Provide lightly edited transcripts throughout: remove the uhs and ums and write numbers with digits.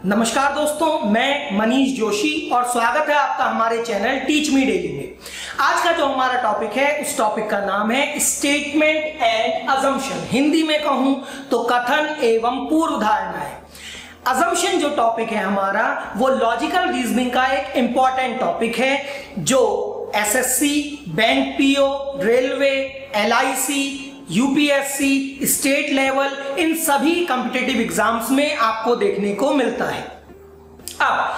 नमस्कार दोस्तों, मैं मनीष जोशी और स्वागत है आपका हमारे चैनल टीच मी डेली में। आज का जो हमारा टॉपिक है उस टॉपिक का नाम है स्टेटमेंट एंड अजम्पशन। हिंदी में कहूं तो कथन एवं पूर्व धारणाएं। अजम्पशन जो टॉपिक है हमारा वो लॉजिकल रीजनिंग का एक इंपॉर्टेंट टॉपिक है जो SSC, bank PO, railway, LIC, UPSC, state level, इन सभी कॉम्पिटिटिव एग्जाम्स में आपको देखने को मिलता है। अब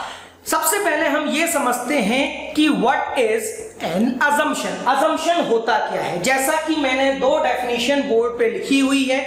सबसे पहले हम ये समझते हैं कि what is an assumption. Assumption होता क्या है? जैसा कि मैंने दो डेफिनेशन बोर्ड पे लिखी हुई है।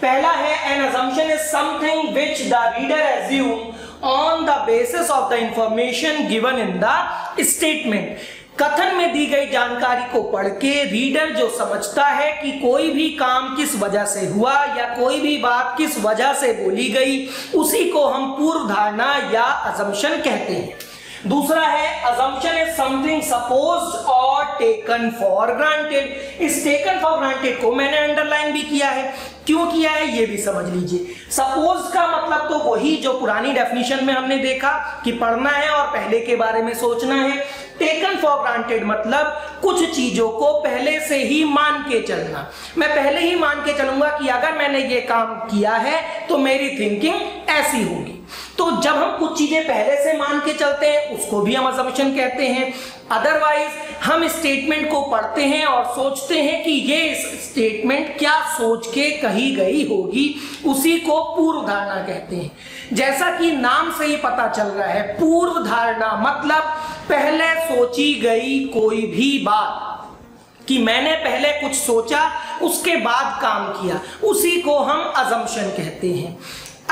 पहला है N assumption is something which the reader assume on the basis of the information given in the statement. कथन में दी गई जानकारी को पढ़ के रीडर जो समझता है कि कोई भी काम किस वजह से हुआ या कोई भी बात किस वजह से बोली गई, उसी को हम पूर्व धारणा या अजम्पशन कहते हैं। दूसरा है अजम्पशन इज समथिंग सपोज्ड और टेकन फॉर ग्रांटेड। इस टेकन फॉर ग्रांटेड को मैंने अंडरलाइन भी किया है। क्यों किया है ये भी समझ लीजिए। सपोज का मतलब तो वही जो पुरानी डेफिनेशन में हमने देखा कि पढ़ना है और पहले के बारे में सोचना है। टेकन फॉर ग्रांटेड मतलब कुछ चीजों को पहले से ही मान के चलना। मैं पहले ही मान के चलूंगा कि अगर मैंने ये काम किया है तो मेरी थिंकिंग ऐसी होगी। तो जब हम कुछ चीजें पहले से मान के चलते हैं उसको भी हम अजम्पशन कहते हैं। अदरवाइज हम स्टेटमेंट को पढ़ते हैं और सोचते हैं कि ये स्टेटमेंट क्या सोच के कही गई होगी, उसी को पूर्व धारणा कहते हैं। जैसा कि नाम से ही पता चल रहा है, पूर्व धारणा मतलब पहले सोची गई कोई भी बात, कि मैंने पहले कुछ सोचा उसके बाद काम किया, उसी को हम अजम्पशन कहते हैं।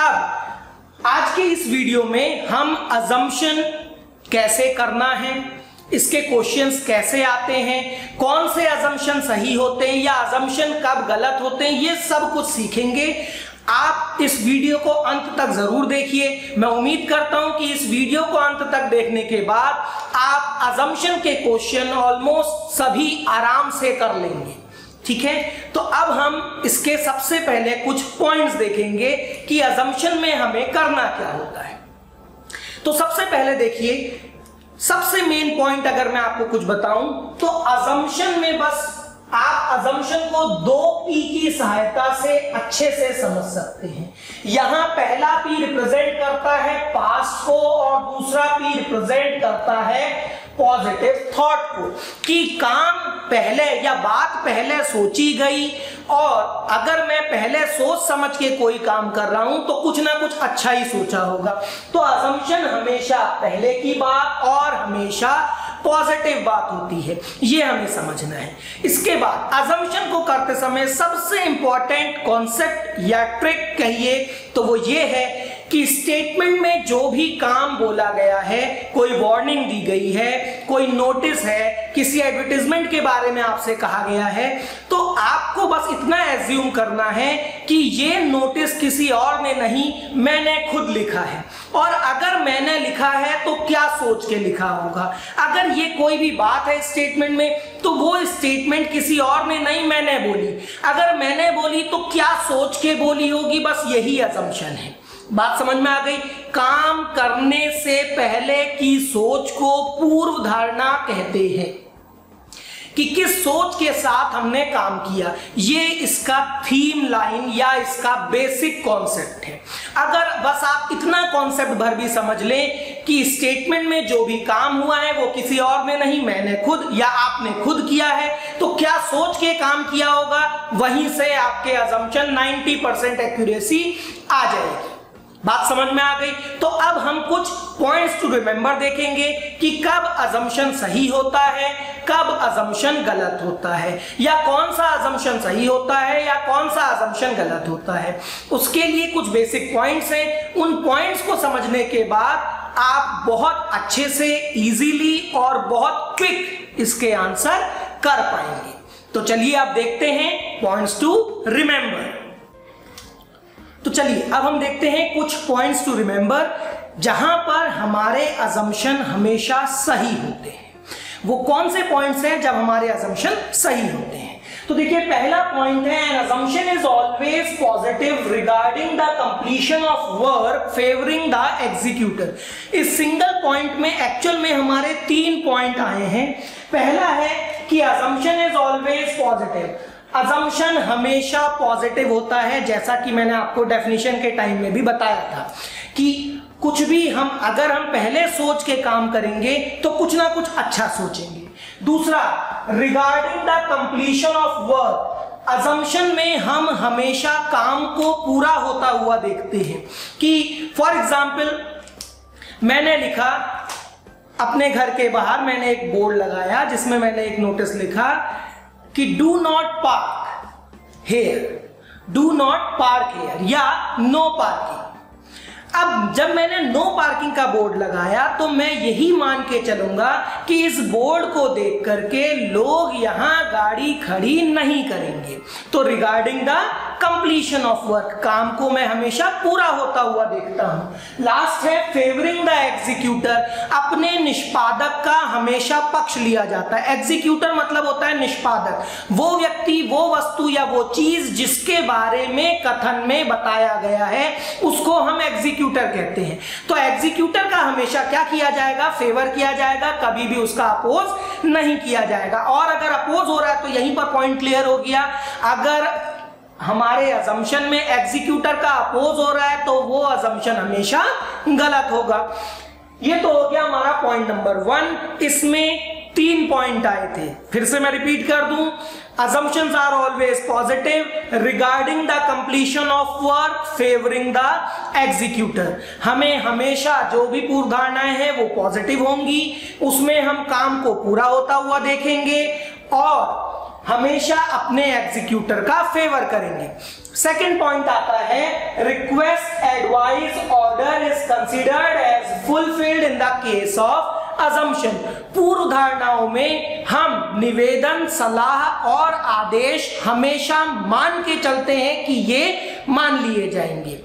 अब आज के इस वीडियो में हम अजम्पशन कैसे करना है, इसके क्वेश्चंस कैसे आते हैं, कौन से अजम्पशन सही होते हैं या अजम्पशन कब गलत होते हैं, ये सब कुछ सीखेंगे। आप इस वीडियो को अंत तक जरूर देखिए। मैं उम्मीद करता हूं कि इस वीडियो को अंत तक देखने के बाद आप अजम्पशन के क्वेश्चन ऑलमोस्ट सभी आराम से कर लेंगे। ठीक है, तो अब हम इसके सबसे पहले कुछ पॉइंट्स देखेंगे कि अजम्पशन में हमें करना क्या होता है। तो सबसे पहले देखिए, सबसे मेन पॉइंट अगर मैं आपको कुछ बताऊं तो अजम्पशन में बस आप अजम्पशन को दो पी की सहायता से अच्छे से समझ सकते हैं। यहां पहला पी रिप्रेजेंट करता है पास्ट को और दूसरा पी रिप्रेजेंट करता है पॉजिटिव थॉट को, कि काम पहले या बात पहले सोची गई और अगर मैं पहले सोच समझ के कोई काम कर रहा हूं तो कुछ ना कुछ अच्छा ही सोचा होगा। तो अजम्पशन हमेशा पहले की बात और हमेशा पॉजिटिव बात होती है, ये हमें समझना है। इसके बाद अजम्पशन को करते समय सबसे इंपॉर्टेंट कॉन्सेप्ट या ट्रिक कहिए तो वो ये है कि स्टेटमेंट में जो भी काम बोला गया है, कोई वार्निंग दी गई है, कोई नोटिस है, किसी एडवर्टाइजमेंट के बारे में आपसे कहा गया है, तो आपको बस इतना एज्यूम करना है कि ये नोटिस किसी और ने नहीं, मैंने खुद लिखा है। और अगर मैंने लिखा है तो क्या सोच के लिखा होगा। अगर ये कोई भी बात है स्टेटमेंट में तो वो स्टेटमेंट किसी और ने नहीं, मैंने बोली। अगर मैंने बोली तो क्या सोच के बोली होगी, बस यही अजम्पशन है। बात समझ में आ गई? काम करने से पहले की सोच को पूर्व धारणा कहते हैं, कि किस सोच के साथ हमने काम किया। ये इसका थीम लाइन या इसका बेसिक कॉन्सेप्ट है। अगर बस आप इतना कॉन्सेप्ट भर भी समझ लें कि स्टेटमेंट में जो भी काम हुआ है वो किसी और ने नहीं, मैंने खुद या आपने खुद किया है, तो क्या सोच के काम किया होगा, वहीं से आपके अजम्पशन 90% एक्यूरेसी आ जाएगी। बात समझ में आ गई? तो अब हम कुछ पॉइंट्स टू रिमेंबर देखेंगे कि कब अजम्पशन सही होता है, कब अजम्पशन गलत होता है, या कौन सा अजम्पशन सही होता है या कौन सा अजम्पशन गलत होता है। उसके लिए कुछ बेसिक पॉइंट्स हैं। उन पॉइंट्स को समझने के बाद आप बहुत अच्छे से इजीली और बहुत क्विक इसके आंसर कर पाएंगे। तो चलिए आप देखते हैं पॉइंट्स टू रिमेंबर। तो चलिए अब हम देखते हैं कुछ पॉइंट्स टू रिमेंबर जहां पर हमारे अजम्पशन हमेशा सही होते हैं। वो कौन से पॉइंट्स हैं जब हमारे अजम्पशन सही होते हैं। तो देखिए पहला पॉइंट है, N assumption is always positive regarding the completion of work favouring the executor. इस सिंगल पॉइंट में एक्चुअल में हमारे 3 पॉइंट आए हैं। पहला है कि assumption is always positive, assumption हमेशा पॉजिटिव होता है, जैसा कि मैंने आपको डेफिनेशन के टाइम में भी बताया था कि कुछ भी अगर हम पहले सोच के काम करेंगे तो कुछ ना कुछ अच्छा सोचेंगे। दूसरा, regarding the completion of work, assumption में हम हमेशा काम को पूरा होता हुआ देखते हैं कि फॉर एग्जाम्पल मैंने लिखा अपने घर के बाहर, मैंने एक बोर्ड लगाया जिसमें मैंने एक नोटिस लिखा कि do not park here, do not park here या नो पार्किंग। अब जब मैंने नो पार्किंग का बोर्ड लगाया तो मैं यही मान के चलूंगा कि इस बोर्ड को देख करके लोग यहां गाड़ी खड़ी नहीं करेंगे। तो regarding the completion of work, काम को मैं हमेशा पूरा होता हुआ देखता हूं। लास्ट है फेवरिंग द एग्जीक्यूटर, अपने निष्पादक का हमेशा पक्ष लिया जाता है। एग्जीक्यूटर मतलब होता है निष्पादक, वो व्यक्ति, वो वस्तु या वो चीज जिसके बारे में कथन में बताया गया है उसको हम एग्जीक्यूटर कहते हैं। तो एग्जीक्यूटर का हमेशा क्या किया जाएगा, फेवर किया जाएगा, कभी भी उसका अपोज नहीं किया जाएगा। और अगर अपोज हो रहा है तो यहीं पर पॉइंट क्लियर हो गया, अगर हमारे अजम्पशन में एग्जीक्यूटर का अपोज हो रहा है तो वो अजम्पशन हमेशा गलत होगा। ये तो हो गया हमारा पॉइंट नंबर 1। इसमें 3 पॉइंट आए थे, फिर से मैं रिपीट कर दूं। Assumptions are always positive regarding the completion of work favoring the executor। हमें हमेशा जो भी पूर्व धारणाएं हैं वो पॉजिटिव होंगी, उसमें हम काम को पूरा होता हुआ देखेंगे और हमेशा अपने एग्जीक्यूटर का फेवर करेंगे। सेकेंड पॉइंट आता है, request advice order is considered as fulfilled in the case of assumption। पूर्व धारणाओं में हम निवेदन, सलाह और आदेश हमेशा मान के चलते हैं कि ये मान लिए जाएंगे।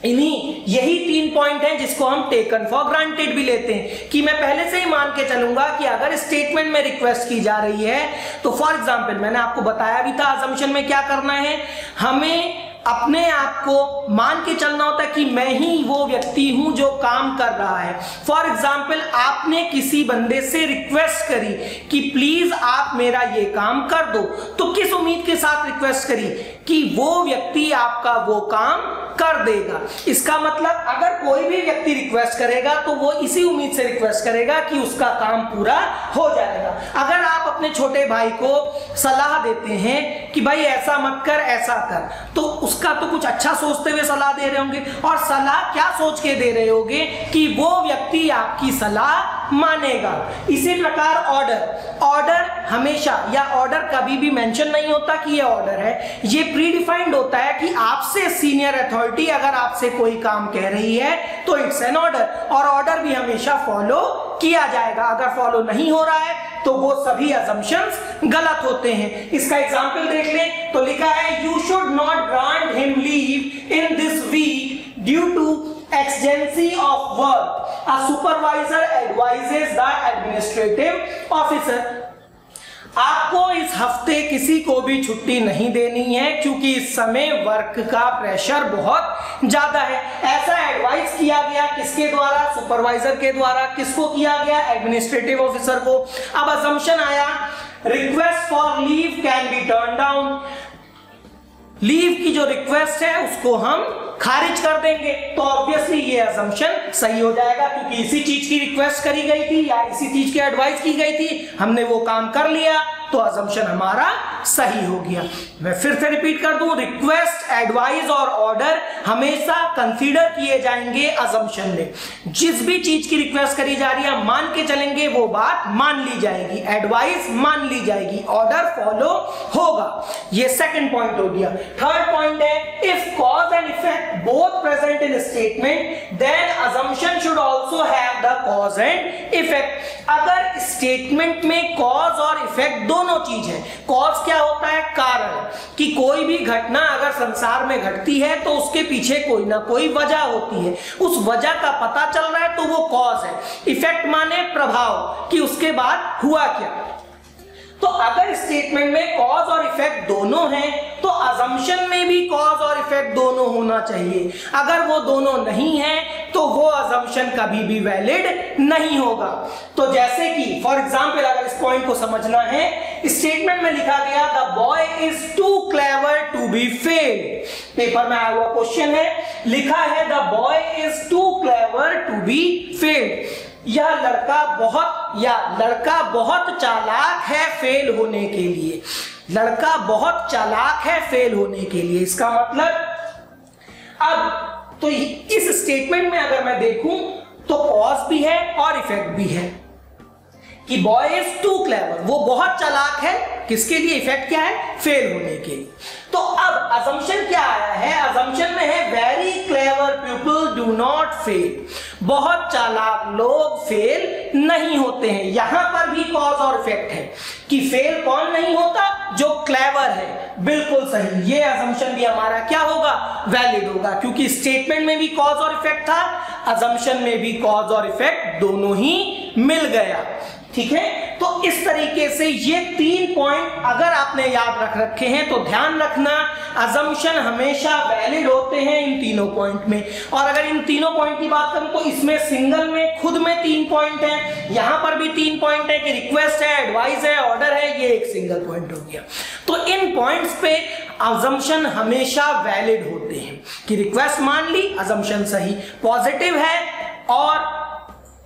यही 3 पॉइंट हैं जिसको हम टेकन फॉर ग्रांटेड भी लेते हैं कि मैं पहले से ही मान के चलूंगा कि अगर स्टेटमेंट में रिक्वेस्ट की जा रही है तो फॉर एग्जांपल मैंने आपको बताया भी था अजम्पशन में क्या करना है, हमें अपने आप को मान के चलना होता है कि मैं ही वो व्यक्ति हूं जो काम कर रहा है। फॉर एग्जाम्पल आपने किसी बंदे से रिक्वेस्ट करी कि प्लीज आप मेरा ये काम कर दो, तो किस उम्मीद के साथ रिक्वेस्ट करी कि वो व्यक्ति आपका वो काम कर देगा। इसका मतलब अगर कोई भी व्यक्ति रिक्वेस्ट करेगा तो वो इसी उम्मीद से रिक्वेस्ट करेगा कि उसका काम पूरा हो जाएगा। अगर आप अपने छोटे भाई को सलाह देते हैं कि भाई ऐसा मत कर, ऐसा कर, तो उसका तो कुछ अच्छा सोचते हुए सलाह दे रहे होंगे, और सलाह क्या सोच के दे रहे होंगे कि वो व्यक्ति आपकी सलाह मानेगा। इसी प्रकार ऑर्डर हमेशा या ऑर्डर कभी भी मेंशन नहीं होता कि ये ऑर्डर है, ये प्री डिफाइंड होता है कि आपसे सीनियर अथॉरिटी अगर आपसे कोई काम कह रही है तो इट्स एन ऑर्डर, और ऑर्डर भी हमेशा फॉलो किया जाएगा। अगर फॉलो नहीं हो रहा है तो वो सभी अजम्पशंस गलत होते हैं। इसका एग्जांपल देख लें तो लिखा है you should not grant him leave in this week due to exigency of work. A supervisor advises the administrative officer। आपको इस हफ्ते किसी को भी छुट्टी नहीं देनी है क्योंकि इस समय वर्क का प्रेशर बहुत ज्यादा है। ऐसा एडवाइस किया गया किसके द्वारा, सुपरवाइजर के द्वारा। किसको किया गया, एडमिनिस्ट्रेटिव ऑफिसर को। अब असम्पशन आया, request for leave can be turn down. Leave की जो रिक्वेस्ट है उसको हम खारिज कर देंगे, तो ऑब्वियसली ये असम्पशन सही हो जाएगा क्योंकि इसी चीज की रिक्वेस्ट करी गई थी या इसी चीज की एडवाइस की गई थी, हमने वो काम कर लिया, तो असम्पशन हमारा सही हो गया। मैं फिर से रिपीट कर दूं, रिक्वेस्ट, एडवाइस और ऑर्डर हमेशा कंसीडर किए जाएंगे असम्पशन में। जिस भी चीज की रिक्वेस्ट करी जा रही है मान के चलेंगे, वो बात मान ली जाएगी, एडवाइस मान ली जाएगी, ऑर्डर फॉलो होगा। ये सेकंड पॉइंट हो गया। थर्ड पॉइंट है, if cause and effect both present in statement, then assumption should also have the cause and effect. अगर स्टेटमेंट में कॉज और इफेक्ट दोनों चीज है, कॉज क्या होता है? कारण, कि कोई भी घटना अगर संसार में घटती है तो उसके पीछे कोई ना कोई वजह होती है, उस वजह का पता चल रहा है तो वो कॉज है। इफेक्ट माने प्रभाव, कि उसके बाद हुआ क्या। तो अगर स्टेटमेंट में कॉज और इफेक्ट दोनों हैं तो अजम्पशन में भी कॉज और इफेक्ट दोनों होना चाहिए। अगर वो दोनों नहीं है तो वो अजम्पशन कभी भी वैलिड नहीं होगा। तो जैसे कि फॉर एग्जांपल अगर इस पॉइंट को समझना है, स्टेटमेंट में लिखा गया the boy is too clever to be failed. Paper में आया हुआ क्वेश्चन है, लिखा है the boy is too clever to be failed. यह लड़का बहुत चालाक है फेल होने के लिए। लड़का बहुत चालाक है फेल होने के लिए, इसका मतलब अब तो इस स्टेटमेंट में अगर मैं देखूं तो कॉज भी है और इफेक्ट भी है कि बॉय इज टू क्लेवर, वो बहुत चालाक है, किसके लिए? इफेक्ट क्या है? फेल होने के लिए। तो अब अजम्पशन क्या आया है? अजम्पशन में है very clever people do not fail, बहुत चालाक लोग फेल नहीं होते हैं। यहां पर भी कॉज और इफेक्ट है कि फेल कौन नहीं होता? जो क्लेवर है। बिल्कुल सही, ये अजम्पशन भी हमारा क्या होगा? वैलिड होगा, क्योंकि स्टेटमेंट में भी कॉज और इफेक्ट था, अजम्पशन में भी कॉज और इफेक्ट दोनों ही मिल गया। ठीक है, तो इस तरीके से ये 3 पॉइंट अगर आपने याद रख रखे हैं तो ध्यान रखना, अजम्पशन हमेशा वैलिड होते हैं इन तीनों पॉइंट में। और अगर इन तीनों पॉइंट की बात करूं तो इसमें सिंगल में खुद में 3 पॉइंट हैं, यहां पर भी 3 पॉइंट है कि रिक्वेस्ट है, एडवाइस है, ऑर्डर है, ये एक सिंगल पॉइंट हो गया। तो इन पॉइंट्स पे अजम्पशन हमेशा वैलिड होते हैं कि रिक्वेस्ट मान ली, अजम्पशन सही, पॉजिटिव है और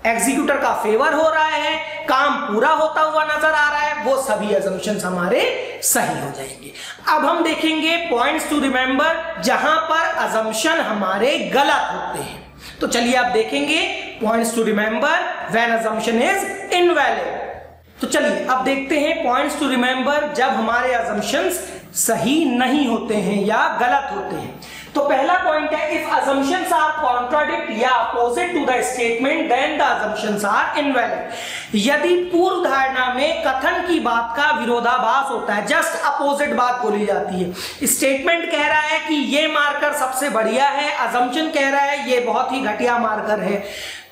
एग्जीक्यूटर का फेवर हो रहा है, काम पूरा होता हुआ नजर आ रहा है, वो सभी अजम्पशंस हमारे सही हो जाएंगे। अब हम देखेंगे पॉइंट्स टू रिमेंबर जहां पर अजम्पशन हमारे गलत होते हैं। तो चलिए आप देखेंगे points to remember when assumption is invalid. तो चलिए अब देखते हैं पॉइंट्स टू रिमेंबर जब हमारे अजम्पशंस सही नहीं होते हैं या गलत होते हैं। तो पहला पॉइंट है इफ assumptions are contradict या opposite to the statement then the assumptions are invalid। यदि पूर्व धारणा में कथन की बात का विरोधाभास होता है, जस्ट अपोजिट बात बोली जाती है। स्टेटमेंट कह रहा है कि ये मार्कर सबसे बढ़िया है, assumption कह रहा है ये बहुत ही घटिया मार्कर है,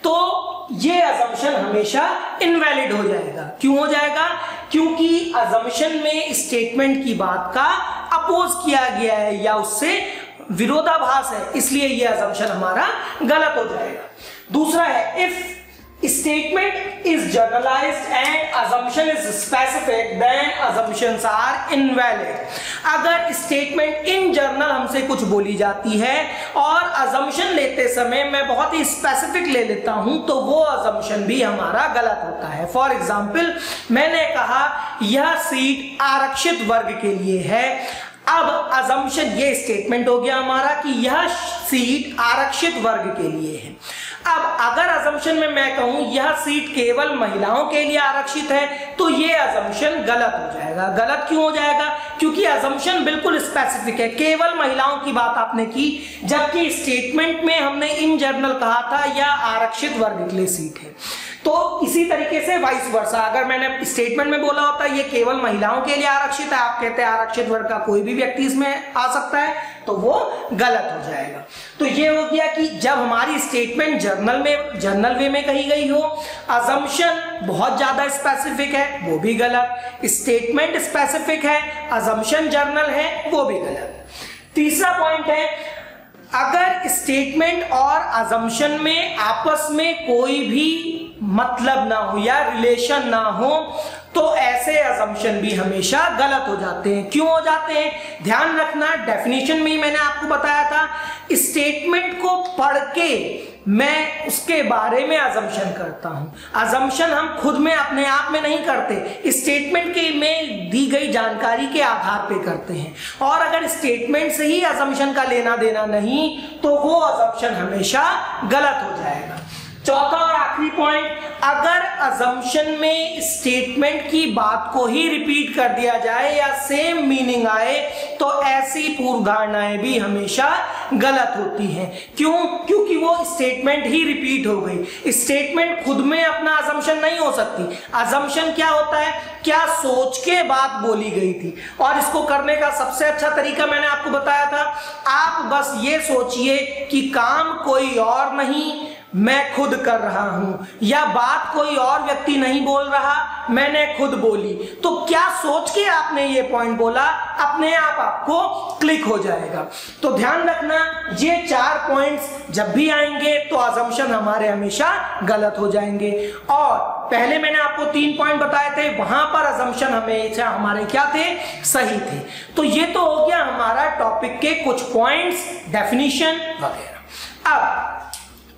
तो ये assumption हमेशा इनवैलिड हो जाएगा। क्यों हो जाएगा? क्योंकि assumption में स्टेटमेंट की बात का अपोज किया गया है या उससे विरोधाभास है, इसलिए यह अजम्पशन हमारा गलत हो जाएगा। दूसरा है if statement is generalized and assumption is specific then assumptions are invalid. अगर स्टेटमेंट इन जनरल हमसे कुछ बोली जाती है और अजम्पशन लेते समय मैं बहुत ही स्पेसिफिक ले लेता हूं तो वो अजम्पशन भी हमारा गलत होता है। फॉर एग्जाम्पल मैंने कहा यह सीट आरक्षित वर्ग के लिए है। अब अजम्पशन ये स्टेटमेंट हो गया हमारा कि यह सीट आरक्षित वर्ग के लिए है। अब अगर अजम्पशन में मैं कहूं यह सीट केवल महिलाओं के लिए आरक्षित है तो ये अजम्पशन गलत हो जाएगा। गलत क्यों हो जाएगा? क्योंकि अजम्पशन बिल्कुल स्पेसिफिक है, केवल महिलाओं की बात आपने की, जबकि स्टेटमेंट में हमने इन जनरल कहा था यह आरक्षित वर्ग के लिए सीट है। तो इसी तरीके से वाइस वर्सा, अगर मैंने स्टेटमेंट में बोला होता है ये केवल महिलाओं के लिए आरक्षित है, आप कहते हैं आरक्षित वर्ग का कोई भी व्यक्ति इसमें आ सकता है, तो वो गलत हो जाएगा। तो ये हो गया कि जब हमारी स्टेटमेंट जर्नल वे में कही गई हो, अजम्पशन बहुत ज्यादा स्पेसिफिक है, वो भी गलत। स्टेटमेंट स्पेसिफिक है, अजम्पशन जर्नल है, वो भी गलत। तीसरा पॉइंट है अगर स्टेटमेंट और अजम्पशन में आपस में कोई भी मतलब ना हो या रिलेशन ना हो तो ऐसे अजम्पशन भी हमेशा गलत हो जाते हैं। क्यों हो जाते हैं? ध्यान रखना, डेफिनेशन में ही मैंने आपको बताया था, स्टेटमेंट को पढ़ के मैं उसके बारे में अजम्पशन करता हूं। अजम्पशन हम खुद में अपने आप में नहीं करते, स्टेटमेंट के में दी गई जानकारी के आधार पे करते हैं। और अगर स्टेटमेंट से ही अजम्पशन का लेना देना नहीं तो वो अजम्पशन हमेशा गलत हो जाएगा। चौथा और आखिरी पॉइंट, अगर अजम्पशन में स्टेटमेंट की बात को ही रिपीट कर दिया जाए या सेम मीनिंग आए तो ऐसी पूर्व धारणाएं भी हमेशा गलत होती हैं। क्यों? क्योंकि वो स्टेटमेंट ही रिपीट हो गई। स्टेटमेंट खुद में अपना अजम्पशन नहीं हो सकती। अजम्पशन क्या होता है? क्या सोच के बात बोली गई थी। और इसको करने का सबसे अच्छा तरीका मैंने आपको बताया था, आप बस ये सोचिए कि काम कोई और नहीं, मैं खुद कर रहा हूं, या बात कोई और व्यक्ति नहीं बोल रहा, मैंने खुद बोली। तो क्या सोच के आपने ये पॉइंट बोला, अपने आप आपको क्लिक हो जाएगा। तो ध्यान रखना, ये 4 पॉइंट्स जब भी आएंगे तो अजम्पशन हमारे हमेशा गलत हो जाएंगे। और पहले मैंने आपको 3 पॉइंट बताए थे, वहां पर अजम्पशन हमेशा हमारे क्या थे? सही थे। तो ये तो हो गया हमारा टॉपिक के कुछ पॉइंट्स, डेफिनेशन वगैरह। अब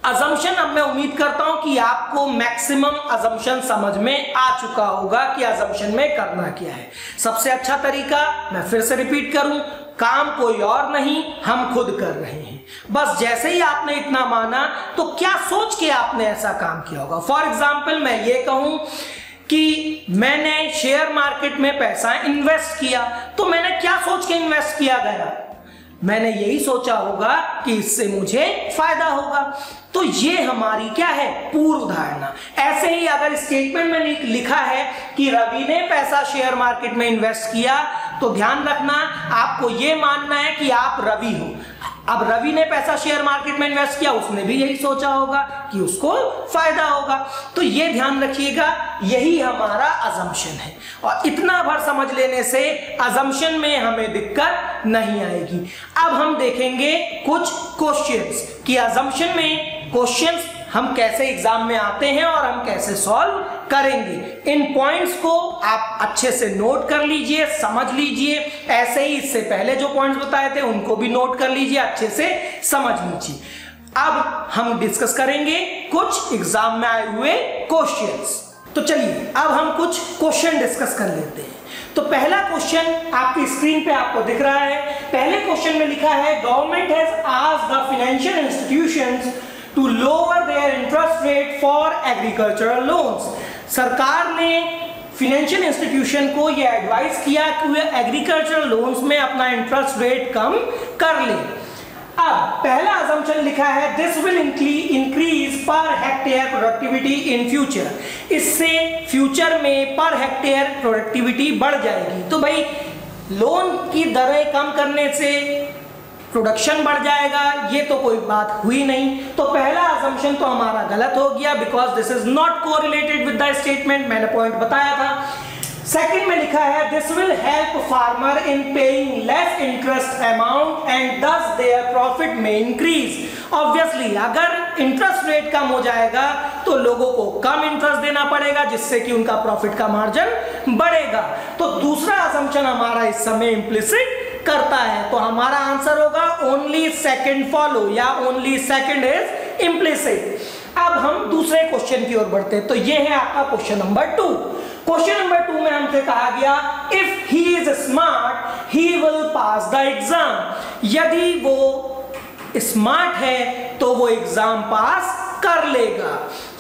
अजम्पशन, अब मैं उम्मीद करता हूं कि आपको मैक्सिमम अजम्पशन समझ में आ चुका होगा कि अजम्पशन में करना क्या है। सबसे अच्छा तरीका मैं फिर से रिपीट करूं, काम कोई और नहीं, हम खुद कर रहे हैं। बस जैसे ही आपने इतना माना तो क्या सोच के आपने ऐसा काम किया होगा। फॉर एग्जाम्पल मैं ये कहूं कि मैंने शेयर मार्केट में पैसा इन्वेस्ट किया, तो मैंने क्या सोच के इन्वेस्ट किया गया? मैंने यही सोचा होगा कि इससे मुझे फायदा होगा। तो ये हमारी क्या है? पूर्व धारणा। ऐसे ही अगर स्टेटमेंट में लिखा है कि रवि ने पैसा शेयर मार्केट में इन्वेस्ट किया, तो ध्यान रखना आपको ये मानना है कि आप रवि हो। अब रवि ने पैसा शेयर मार्केट में इन्वेस्ट किया, उसने भी यही सोचा होगा कि उसको फायदा होगा। तो ये ध्यान रखिएगा, यही हमारा अजम्पशन है। और इतना भर समझ लेने से अजम्पशन में हमें दिक्कत नहीं आएगी। अब हम देखेंगे कुछ क्वेश्चंस कि अजम्पशन में क्वेश्चंस हम कैसे एग्जाम में आते हैं और हम कैसे सॉल्व करेंगे। इन पॉइंट्स को आप अच्छे से नोट कर लीजिए, समझ लीजिए। ऐसे ही इससे पहले जो पॉइंट्स बताए थे उनको भी नोट कर लीजिए, अच्छे से समझ लीजिए। अब हम डिस्कस करेंगे कुछ एग्जाम में आए हुए क्वेश्चंस। तो चलिए अब हम कुछ क्वेश्चन डिस्कस कर लेते हैं। तो पहला क्वेश्चन आपकी स्क्रीन पे आपको दिख रहा है। पहले क्वेश्चन में लिखा है, government has asked the financial institutions to lower their interest rate for agricultural loans। सरकार ने फाइनेंशियल इंस्टीट्यूशन को यह एडवाइस किया कि वे एग्रीकल्चरल लोन्स में अपना इंटरेस्ट रेट कम कर ले। अब पहला अजम्पशन लिखा है, this will increase per hectare productivity in future. इससे फ्यूचर में पर हेक्टेयर प्रोडक्टिविटी बढ़ जाएगी। तो भाई लोन की दरें कम करने से प्रोडक्शन बढ़ जाएगा, ये तो कोई बात हुई नहीं। तो पहला अजम्पशन तो हमारा गलत हो गया, because this is not correlated with the statement. मैंने पॉइंट बताया था। सेकंड में लिखा है, this will help farmer in paying less interest amount and दस देयर प्रॉफिट में इंक्रीज। ऑब्वियसली अगर इंटरेस्ट रेट कम हो जाएगा तो लोगों को कम इंटरेस्ट देना पड़ेगा, जिससे कि उनका प्रॉफिट का मार्जिन बढ़ेगा। तो दूसरा अजम्पशन हमारा इस समय इम्प्लिसिट करता है। तो हमारा आंसर होगा ओनली सेकंड फॉलो, या ओनली सेकंड इज इम्प्लिसिट। अब हम दूसरे क्वेश्चन की ओर बढ़ते हैं। तो ये है आपका क्वेश्चन नंबर 2। क्वेश्चन नंबर 2 में हमसे कहा गया, if he is smart he will pass the exam. यदि वो स्मार्ट है तो वो एग्जाम पास कर लेगा।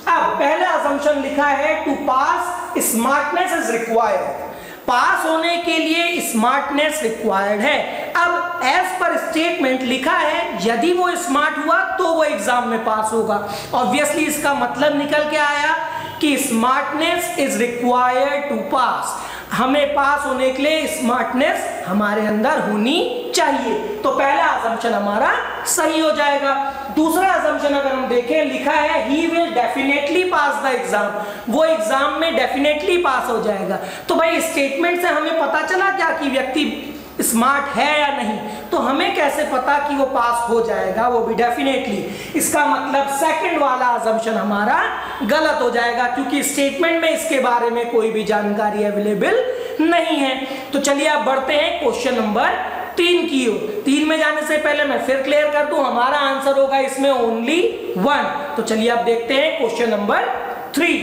अब पहला अजम्पशन लिखा है, to pass smartness is required. Pass होने के लिए स्मार्टनेस रिक्वायर्ड है। अब एज पर स्टेटमेंट लिखा है, यदि वो स्मार्ट हुआ तो वो एग्जाम में पास होगा। ऑब्वियसली इसका मतलब निकल के आया कि स्मार्टनेस इज रिक्वायर्ड टू पास। हमें पास होने के लिए स्मार्टनेस हमारे अंदर होनी चाहिए। तो पहला अजम्पशन हमारा सही हो जाएगा। दूसरा अजम्पशन अगर हम देखें, लिखा है he will definitely pass the exam. वो एग्जाम में डेफिनेटली पास हो जाएगा। तो भाई स्टेटमेंट से हमें पता चला क्या कि व्यक्ति स्मार्ट है या नहीं। तो हमें कैसे पता कि वो पास हो जाएगा, वो भी डेफिनेटली। इसका मतलब सेकंड वाला अजम्पशन हमारा गलत हो जाएगा, क्योंकि स्टेटमेंट में इसके बारे में कोई भी जानकारी अवेलेबल नहीं है। तो चलिए अब बढ़ते हैं क्वेश्चन नंबर 3 की ओर। 3 में जाने से पहले मैं फिर क्लियर कर दूं, हमारा आंसर होगा इसमें ओनली 1। तो चलिए अब देखते हैं क्वेश्चन नंबर 3।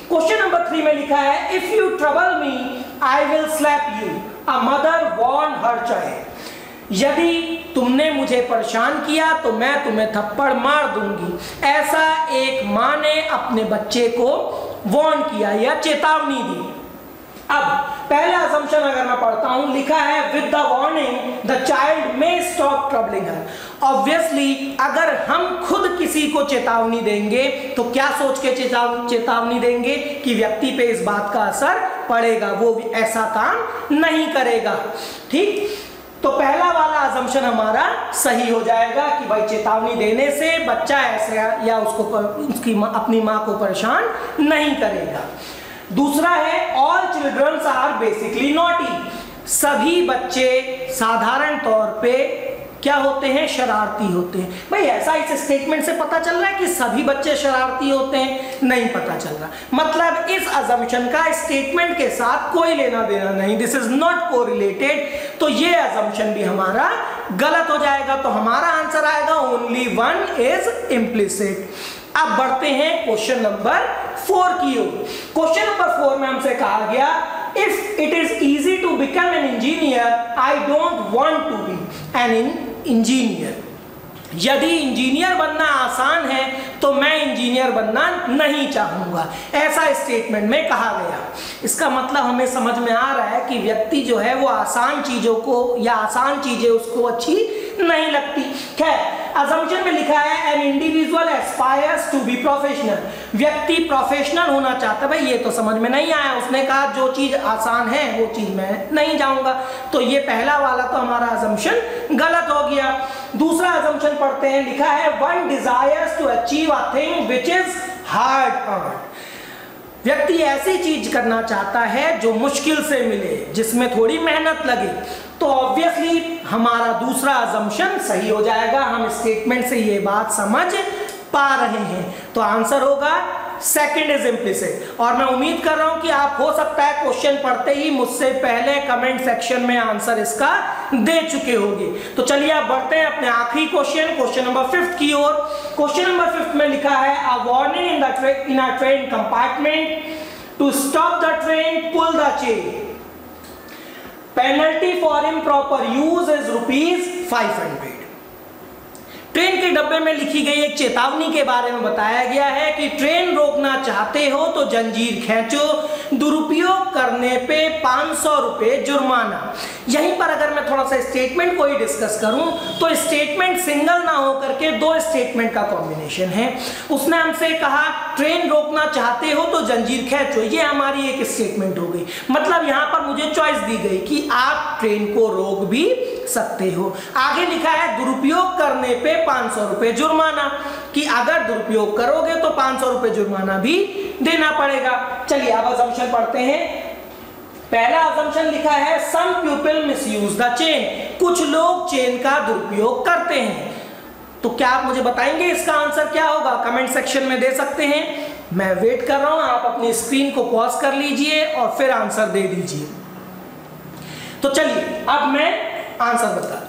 क्वेश्चन नंबर 3 में लिखा है, if you trouble me I will slap you, a mother warn her child. यदि तुमने मुझे परेशान किया तो मैं तुम्हें थप्पड़ मार दूंगी। ऐसा एक माँ ने अपने बच्चे को वार्न किया या चेतावनी दी। अब पहला असम्पशन अगर मैं पढ़ता हूं, लिखा है with the warning the child may stop troubling her. Obviously अगर हम खुद किसी को चेतावनी देंगे तो क्या सोच के चेतावनी देंगे कि व्यक्ति पे इस बात का असर पड़ेगा, वो ऐसा काम नहीं करेगा। ठीक, तो पहला वाला असम्पशन हमारा सही हो जाएगा कि भाई चेतावनी देने से बच्चा ऐसे या उसकी अपनी माँ को परेशान नहीं करेगा। दूसरा है all childrens are basically naughty. सभी बच्चे साधारण तौर पे क्या होते हैं, शरारती होते हैं। भाई ऐसा इस स्टेटमेंट से पता चल रहा है कि सभी बच्चे शरारती होते हैं? नहीं पता चल रहा। मतलब इस असम्पशन का स्टेटमेंट के साथ कोई लेना देना नहीं, दिस इज नॉट कोरिलेटेड। तो ये असम्पशन भी हमारा गलत हो जाएगा। तो हमारा आंसर आएगा ओनली वन इज इम्प्लिसिट। अब बढ़ते हैं क्वेश्चन नंबर 4 की ओर। क्वेश्चन नंबर 4 में हमसे कहा गया if it is easy to become an engineer I don't want to be an engineer. यदि इंजीनियर बनना आसान है तो मैं इंजीनियर बनना नहीं चाहूंगा, ऐसा स्टेटमेंट में कहा गया। इसका मतलब हमें समझ में आ रहा है कि व्यक्ति जो है वो आसान चीजों को या आसान चीजें उसको अच्छी नहीं लगती। खैर, असम्पशन में लिखा है an individual aspires to be professional. व्यक्ति प्रोफेशनल होना चाहता है। भाई ये तो समझ में नहीं आया, उसने कहा जो चीज आसान है वो चीज मैं नहीं जाऊंगा। तो ये पहला वाला तो हमारा असम्पशन गलत हो गया। दूसरा असम्पशन पढ़ते हैं, लिखा है one desires to achieve a thing which is hard earn. व्यक्ति ऐसी चीज करना चाहता है जो मुश्किल से मिले, जिसमें थोड़ी मेहनत लगे। तो ऑब्वियसली हमारा दूसरा असम्पशन सही हो जाएगा। हम स्टेटमेंट से ये बात समझ पा रहे हैं। तो आंसर होगा सेकंड इज इम्प्लिसिट। और मैं उम्मीद कर रहा हूं कि आप हो सकता है क्वेश्चन पढ़ते ही मुझसे पहले कमेंट सेक्शन में आंसर इसका दे चुके होंगे। तो चलिए आप बढ़ते हैं अपने आखिरी क्वेश्चन नंबर 5 की ओर। क्वेश्चन नंबर 5 में लिखा है a warning in a train compartment to stop the train, pull the chain. Penalty for improper use is ₹500। Train के डब्बे में लिखी गई एक चेतावनी के बारे में बताया गया है कि ट्रेन रोकना चाहते हो तो जंजीर खींचो, दुरुपयोग करने पे ₹500 जुर्माना। यहीं पर अगर मैं थोड़ा सा स्टेटमेंट को ही डिस्कस करूं तो स्टेटमेंट सिंगल ना होकर के दो स्टेटमेंट का कॉम्बिनेशन है। उसने हमसे कहा ट्रेन रोकना चाहते हो तो जंजीर खींचो, ये हमारी एक स्टेटमेंट हो गई। मतलब यहां पर मुझे चॉइस दी गई कि आप ट्रेन को रोक भी सकते हो। आगे लिखा है दुरुपयोग करने पे ₹500 जुर्माना, कि अगर दुरुपयोग करोगे तो ₹500 जुर्माना भी देना पड़ेगा। चलिए अब असम्पशन पढ़ते हैं। पहला असम्पशन लिखा है some people misuse the chain. कुछ लोग चेन का दुरुपयोग करते हैं। तो क्या आप मुझे बताएंगे इसका आंसर क्या होगा? कमेंट सेक्शन में दे सकते हैं। मैं वेट कर रहा हूं, आप अपनी स्क्रीन को पॉज कर लीजिए और फिर आंसर दे दीजिए। तो चलिए अब मैं आंसर बता।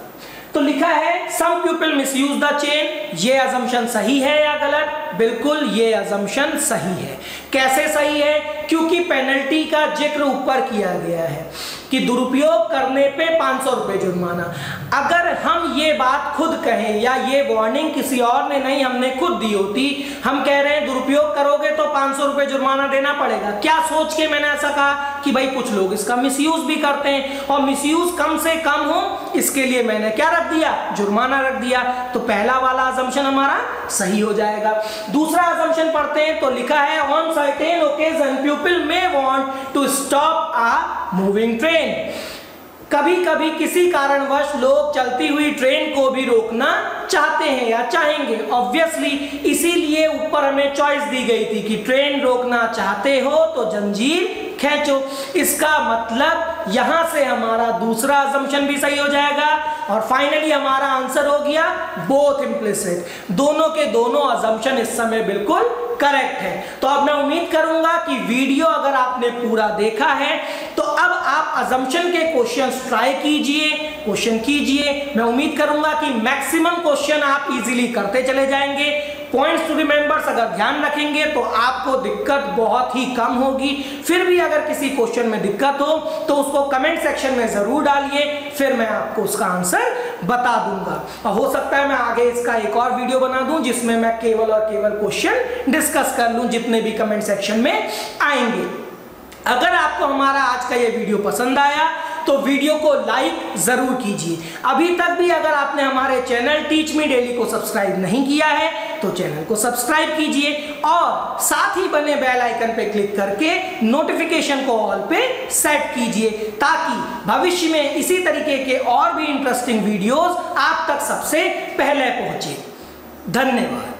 तो लिखा है some people misuse the chain. ये असम्पशन सही है या गलत? बिल्कुल ये असम्पशन सही है। कैसे सही है? क्योंकि पेनल्टी का जिक्र ऊपर किया गया है कि दुरुपयोग करने पे ₹500 जुर्माना। अगर हम ये बात खुद कहें या ये वार्निंग किसी और ने नहीं, हमने खुद दी होती, हम कह रहे हैं दुरुपयोग करोगे तो ₹500 जुर्माना देना पड़ेगा, क्या सोच के मैंने ऐसा कहा कि भाई कुछ लोग इसका मिसयूज भी करते हैं और मिसयूज कम से कम हो, इसके लिए मैंने क्या रख दिया? जुर्माना रख दिया। तो पहला वाला असम्पशन हमारा सही हो जाएगा। दूसरा असम्पशन पढ़ते हैं। तो लिखा है on certain occasion people may want to stop a moving train. कभी कभी किसी कारणवश लोग चलती हुई ट्रेन को भी रोकना चाहते हैं या चाहेंगे। ऑब्वियसली इसीलिए ऊपर हमें चॉइस दी गई थी कि ट्रेन रोकना चाहते हो तो जंजीर खींचो। इसका मतलब यहां से हमारा दूसरा असम्पशन भी सही हो जाएगा और फाइनली हमारा आंसर हो गया बोथ इम्प्लिसिट। दोनों के दोनों असम्पशन इस समय बिल्कुल करेक्ट है। तो अब मैं उम्मीद करूंगा कि वीडियो अगर आपने पूरा देखा है तो अब आप असम्पशन के क्वेश्चंस ट्राई कीजिए, क्वेश्चन कीजिए। मैं उम्मीद करूंगा कि मैक्सिमम क्वेश्चन आप इजीली करते चले जाएंगे। पॉइंट्स टू रिमेंबर्स अगर ध्यान रखेंगे तो आपको दिक्कत बहुत ही कम होगी। फिर भी अगर किसी क्वेश्चन में दिक्कत हो तो उसको कमेंट सेक्शन में जरूर डालिए, फिर मैं आपको उसका आंसर बता दूंगा। और हो सकता है मैं आगे इसका एक और वीडियो बना दूं जिसमें मैं केवल और केवल क्वेश्चन डिस्कस कर लूं जितने भी कमेंट सेक्शन में आएंगे। अगर आपको हमारा आज का ये वीडियो पसंद आया तो वीडियो को लाइक जरूर कीजिए। अभी तक भी अगर आपने हमारे चैनल टीच मी डेली को सब्सक्राइब नहीं किया है तो चैनल को सब्सक्राइब कीजिए और साथ ही बने बेल आइकन पे क्लिक करके नोटिफिकेशन को ऑल पे सेट कीजिए ताकि भविष्य में इसी तरीके के और भी इंटरेस्टिंग वीडियोस आप तक सबसे पहले पहुंचे। धन्यवाद।